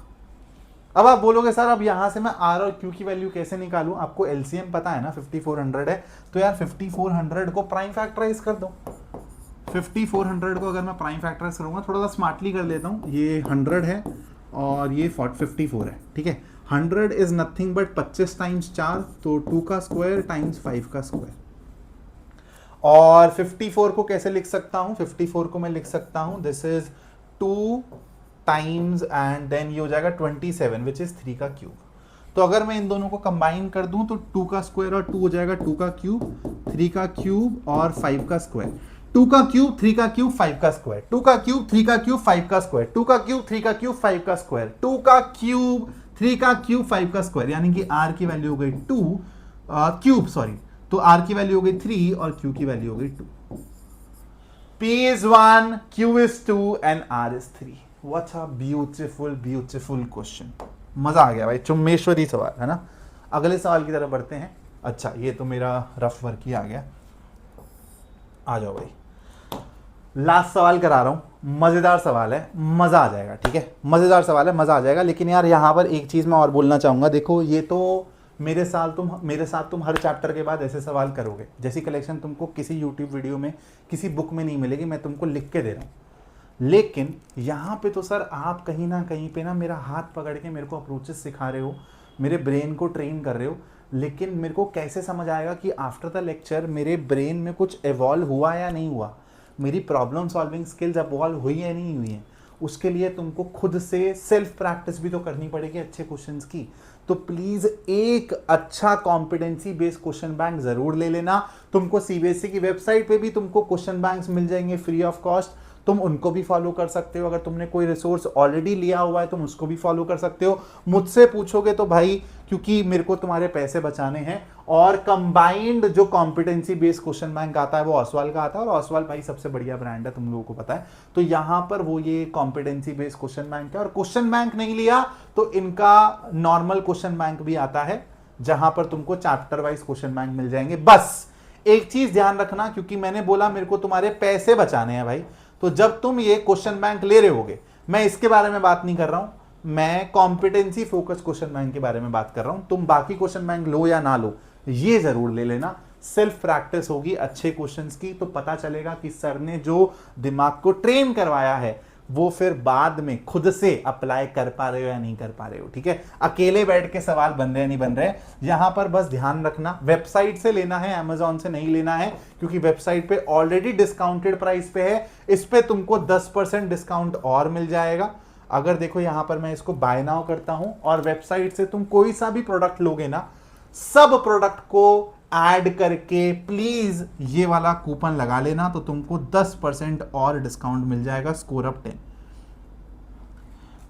अब आप बोलोगे सर अब यहां से मैं R और Q की वैल्यू कैसे निकालूं, आपको LCM पता है ना 5400 है, तो यार 5400 को प्राइम फैक्टराइज कर दो। 5400 को अगर मैं प्राइम फैक्टराइज करूंगा, थोड़ा सा स्मार्टली कर लेता हूं, ये 100 है और ये 54 है, ठीक है। 100 इज नथिंग बट 25 टाइम्स 4, तो 2 का स्क्वायर टाइम्स 5 का स्क्वायर। और 54 को कैसे लिख सकता हूं, 54 को मैं लिख सकता हूं this is 2 times and then ये हो जाएगा 27 विच इज 3 का क्यूब। तो अगर मैं इन दोनों को कंबाइन कर दूं तो 2 का स्क्वायर और 2 हो जाएगा 2 का क्यूब, 3 का क्यूब और 5 का स्क्वायर। 2 का क्यूब, 3 का क्यूब, 5 का स्क्वायर, 2 का क्यूब, 3 का क्यूब, 5 का स्क्वायर, 2 का क्यूब, 3 का क्यूब, 5 का स्क्वायर, 2 का क्यूब, 3 का क्यूब, 5 का स्क्वायर, यानी कि r की वैल्यू हो गई 2 क्यूब, सॉरी, तो r की वैल्यू हो गई 3 और q की वैल्यू हो गई 2। p is 1, q is 2 and r is 3। What a beautiful beautiful question। मजा आ गया भाई, चुम्मेश्वरी सवाल है ना। अगले सवाल की तरफ बढ़ते हैं। अच्छा, ये तो मेरा रफ वर्क ही आ गया। आ जाओ भाई, लास्ट सवाल करा रहा हूं, मजेदार सवाल है, मजा आ जाएगा, ठीक है, मजेदार सवाल है, मजा आ जाएगा। लेकिन यार यहां पर एक चीज मैं और बोलना चाहूंगा। देखो, ये तो मेरे साथ तुम हर चैप्टर के बाद ऐसे सवाल करोगे, जैसी कलेक्शन तुमको किसी यूट्यूब वीडियो में, किसी बुक में नहीं मिलेगी, मैं तुमको लिख के दे रहा हूं। लेकिन यहाँ पे तो सर आप कहीं ना कहीं पे ना मेरा हाथ पकड़ के मेरे को अप्रोचेस सिखा रहे हो, मेरे ब्रेन को ट्रेन कर रहे हो। लेकिन मेरे को कैसे समझ आएगा कि आफ्टर द लेक्चर मेरे ब्रेन में कुछ इवॉल्व हुआ या नहीं हुआ, मेरी प्रॉब्लम सॉल्विंग स्किल्स इवॉल्व हुई या नहीं हुई है? उसके लिए तुमको खुद से सेल्फ प्रैक्टिस भी तो करनी पड़ेगी अच्छे क्वेश्चंस की। तो प्लीज एक अच्छा कॉम्पिटेंसी बेस्ड क्वेश्चन बैंक जरूर ले लेना। तुमको सीबीएसई की वेबसाइट पे भी तुमको क्वेश्चन बैंक्स मिल जाएंगे फ्री ऑफ कॉस्ट, तुम उनको भी फॉलो कर सकते हो। अगर तुमने कोई रिसोर्स ऑलरेडी लिया हुआ है तुम उसको भी फॉलो कर सकते हो। मुझसे पूछोगे तो भाई, क्योंकि मेरे को तुम्हारे पैसे बचाने हैं, और कंबाइंड जो कॉम्पिटेंसी बेस्ड क्वेश्चन बैंक आता है वो ओसवाल का आता है, और ओसवाल भाई सबसे बढ़िया ब्रांड है, तुम लोगों को पता है। तो यहां पर वो ये कॉम्पिटेंसी बेस्ड क्वेश्चन बैंक है। और क्वेश्चन बैंक नहीं लिया तो इनका नॉर्मल क्वेश्चन बैंक भी आता है, जहां पर तुमको चैप्टर वाइज क्वेश्चन बैंक मिल जाएंगे। बस एक चीज ध्यान रखना, क्योंकि मैंने बोला मेरे को तुम्हारे पैसे बचाने हैं भाई, तो जब तुम ये क्वेश्चन बैंक ले रहे होगे, मैं इसके बारे में बात नहीं कर रहा हूं, मैं कॉम्पिटेंसी फोकस क्वेश्चन बैंक के बारे में बात कर रहा हूं। तुम बाकी क्वेश्चन बैंक लो या ना लो, ये जरूर ले लेना। सेल्फ प्रैक्टिस होगी अच्छे क्वेश्चंस की, तो पता चलेगा कि सर ने जो दिमाग को ट्रेन करवाया है वो फिर बाद में खुद से अप्लाई कर पा रहे हो या नहीं कर पा रहे हो, ठीक है। अकेले बैठ के सवाल बन रहे हैं नहीं बन रहे, यहां पर बस ध्यान रखना, वेबसाइट से लेना है, अमेजॉन से नहीं लेना है, क्योंकि वेबसाइट पे ऑलरेडी डिस्काउंटेड प्राइस पे है। इस पे तुमको 10% डिस्काउंट और मिल जाएगा। अगर देखो यहां पर मैं इसको बाय नाउ करता हूं, और वेबसाइट से तुम कोई सा भी प्रोडक्ट लोगे ना, सब प्रोडक्ट को ऐड करके प्लीज ये वाला कूपन लगा लेना, तो तुमको 10% और डिस्काउंट मिल जाएगा। Score up 10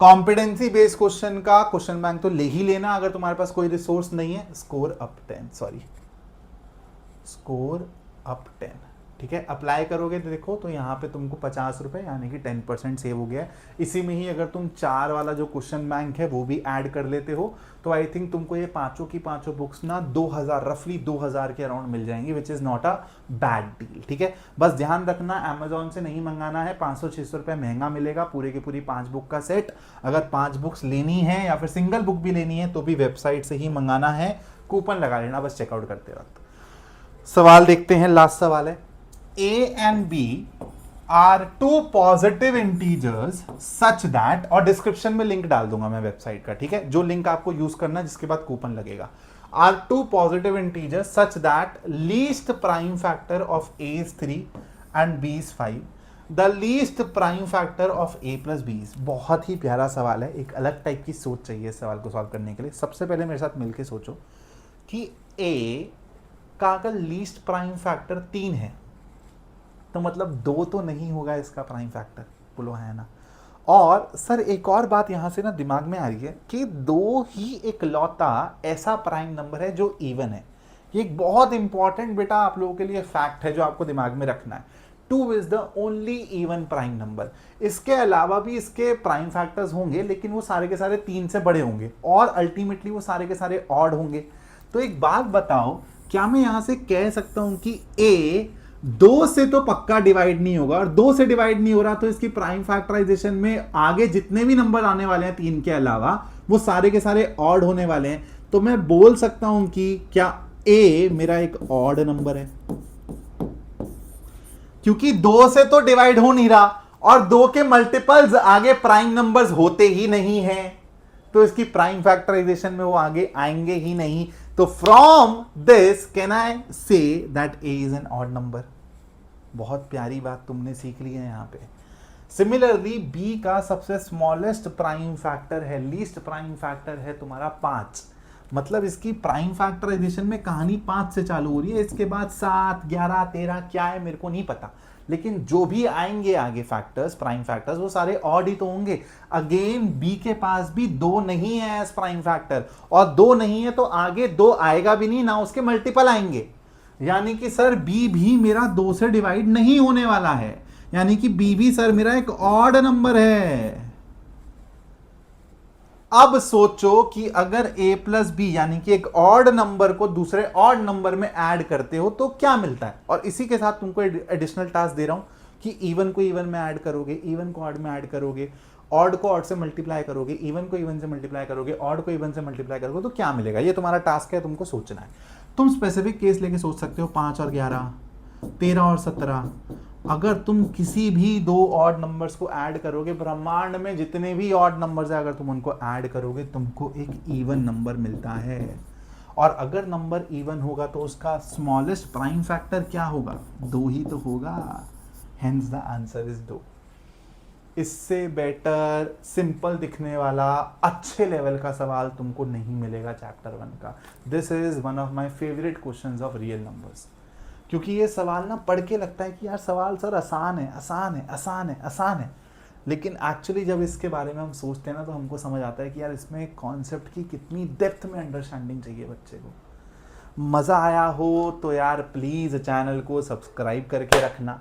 competency based question का क्वेश्चन बैंक तो ले ही लेना अगर तुम्हारे पास कोई रिसोर्स नहीं है। स्कोर अप 10, ठीक है। अप्लाई करोगे तो देखो, तो यहाँ पे तुमको 50 रुपए यानी कि 10% सेव हो गया है। इसी में ही अगर तुम 4 वाला जो क्वेश्चन बैंक है वो भी ऐड कर लेते हो, तो आई थिंक तुमको ये पांचों की पांचों बुक्स ना 2000, रफली 2000 के अराउंड मिल जाएंगी, which is not a bad deal, ठीक है। बस ध्यान रखना, अमेजोन से नहीं मंगाना है, 500-600 रुपए महंगा मिलेगा पूरे की पूरी 5 बुक का सेट। अगर 5 बुक्स लेनी है या फिर सिंगल बुक भी लेनी है तो भी वेबसाइट से ही मंगाना है, कूपन लगा लेना बस चेकआउट करते वक्त। सवाल देखते हैं, लास्ट सवाल है, A and B are two positive integers such that, और डिस्क्रिप्शन में लिंक डाल दूंगा मैं वेबसाइट का, ठीक है, जो लिंक आपको यूज करना जिसके बाद कूपन लगेगा। are two positive integers such that least prime factor of A is 3 and B is 5, the least prime factor of A plus B is। बहुत ही प्यारा सवाल है, एक अलग टाइप की सोच चाहिए इस सवाल को सॉल्व करने के लिए। सबसे पहले मेरे साथ मिलके सोचो कि A का अगर लीस्ट प्राइम फैक्टर 3 है तो मतलब 2 तो नहीं होगा इसका प्राइम फैक्टर, बोलो है ना। और सर एक और बात यहां से ना दिमाग में आ रही है कि 2 ही इकलौता ऐसा प्राइम नंबर है जो इवन है। ये एक बहुत इंपॉर्टेंट बेटा आप लोगों के लिए फैक्ट है जो आपको दिमाग में रखना है। 2 is the only even prime number. इसके अलावा भी इसके प्राइम फैक्टर्स होंगे, लेकिन वो सारे के सारे 3 से बड़े होंगे, और अल्टीमेटली वो सारे के सारे ऑड होंगे। तो एक बात बताओ, क्या मैं यहां से कह सकता हूं कि A 2 से तो पक्का डिवाइड नहीं होगा, और 2 से डिवाइड नहीं हो रहा तो इसकी प्राइम फैक्टराइजेशन में आगे जितने भी नंबर आने वाले हैं 3 के अलावा वो सारे के सारे ऑड होने वाले हैं। तो मैं बोल सकता हूं कि क्या A मेरा एक ऑड नंबर है, क्योंकि 2 से तो डिवाइड हो नहीं रहा, और 2 के मल्टीपल्स आगे प्राइम नंबर्स होते ही नहीं हैं, तो इसकी प्राइम फैक्टराइजेशन में वो आगे आएंगे ही नहीं। तो from this can I say that A is an odd number. बहुत प्यारी बात तुमने सीख ली है यहां पे। सिमिलरली बी का सबसे स्मॉलेस्ट प्राइम फैक्टर है, लीस्ट प्राइम फैक्टर है तुम्हारा 5। मतलब इसकी प्राइम फैक्टराइजेशन में कहानी 5 से चालू हो रही है, इसके बाद 7, 11, 13 क्या है मेरे को नहीं पता, लेकिन जो भी आएंगे आगे फैक्टर्स, प्राइम फैक्टर्स, वो सारे ऑड ही तो होंगे। अगेन बी के पास भी 2 नहीं है एज प्राइम फैक्टर, और 2 नहीं है तो आगे 2 आएगा भी नहीं ना, उसके मल्टीपल आएंगे। यानी कि सर बी भी मेरा 2 से डिवाइड नहीं होने वाला है, यानी कि बी भी सर मेरा एक ऑड नंबर है। अब सोचो कि अगर a प्लस बी यानी कि एक ऑड नंबर को दूसरे ऑड नंबर में ऐड करते हो तो क्या मिलता है। और इसी के साथ तुमको एडिशनल टास्क दे रहा हूं कि इवन को इवन में ऐड करोगे, इवन को ऑड में ऐड करोगे, ऑड को ऑड से मल्टीप्लाई करोगे, इवन को इवन से मल्टीप्लाई करोगे, ऑड को इवन से मल्टीप्लाई करोगे, तो क्या मिलेगा। ये तुम्हारा टास्क है, तुमको सोचना है। तुम स्पेसिफिक केस लेके सोच सकते हो, 5 और 11, 13 और 17। अगर तुम किसी भी 2 ऑड नंबर्स को ऐड करोगे, ब्रह्मांड में जितने भी ऑड नंबर्स है अगर तुम उनको ऐड करोगे तुमको एक इवन नंबर मिलता है। और अगर नंबर इवन होगा तो उसका स्मॉलेस्ट प्राइम फैक्टर क्या होगा, 2 ही तो होगा। Hence the answer is 2। इससे बेटर सिंपल दिखने वाला अच्छे लेवल का सवाल तुमको नहीं मिलेगा चैप्टर 1 का। This is one of my favourite questions of real numbers, क्योंकि ये सवाल ना पढ़ के लगता है कि यार सवाल सर आसान है, आसान है, आसान है, आसान है, लेकिन एक्चुअली जब इसके बारे में हम सोचते हैं ना तो हमको समझ आता है कि यार इसमें कॉन्सेप्ट की कितनी डेप्थ में अंडरस्टैंडिंग चाहिए बच्चे को। मज़ा आया हो तो यार प्लीज़ चैनल को सब्सक्राइब करके रखना।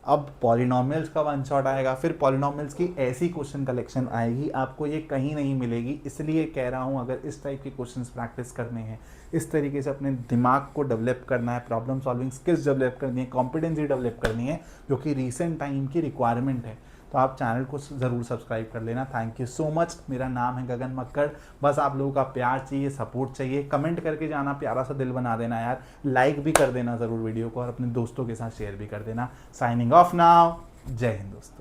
अब पॉलिनोमियल्स का वन शॉट आएगा, फिर पॉलिनोमियल्स की ऐसी क्वेश्चन कलेक्शन आएगी, आपको ये कहीं नहीं मिलेगी। इसलिए कह रहा हूँ अगर इस टाइप के क्वेश्चंस प्रैक्टिस करने हैं, इस तरीके से अपने दिमाग को डेवलप करना है, प्रॉब्लम सॉल्विंग स्किल्स डेवलप करनी है, कॉम्पिटेंसी डेवलप करनी है, जो कि रीसेंट टाइम की रिक्वायरमेंट है, तो आप चैनल को ज़रूर सब्सक्राइब कर लेना। Thank you so much. मेरा नाम है गगन मक्कड़। बस आप लोगों का प्यार चाहिए, सपोर्ट चाहिए। कमेंट करके जाना, प्यारा सा दिल बना देना यार, लाइक भी कर देना ज़रूर वीडियो को, और अपने दोस्तों के साथ शेयर भी कर देना। Signing off now. जय हिंद दोस्तों।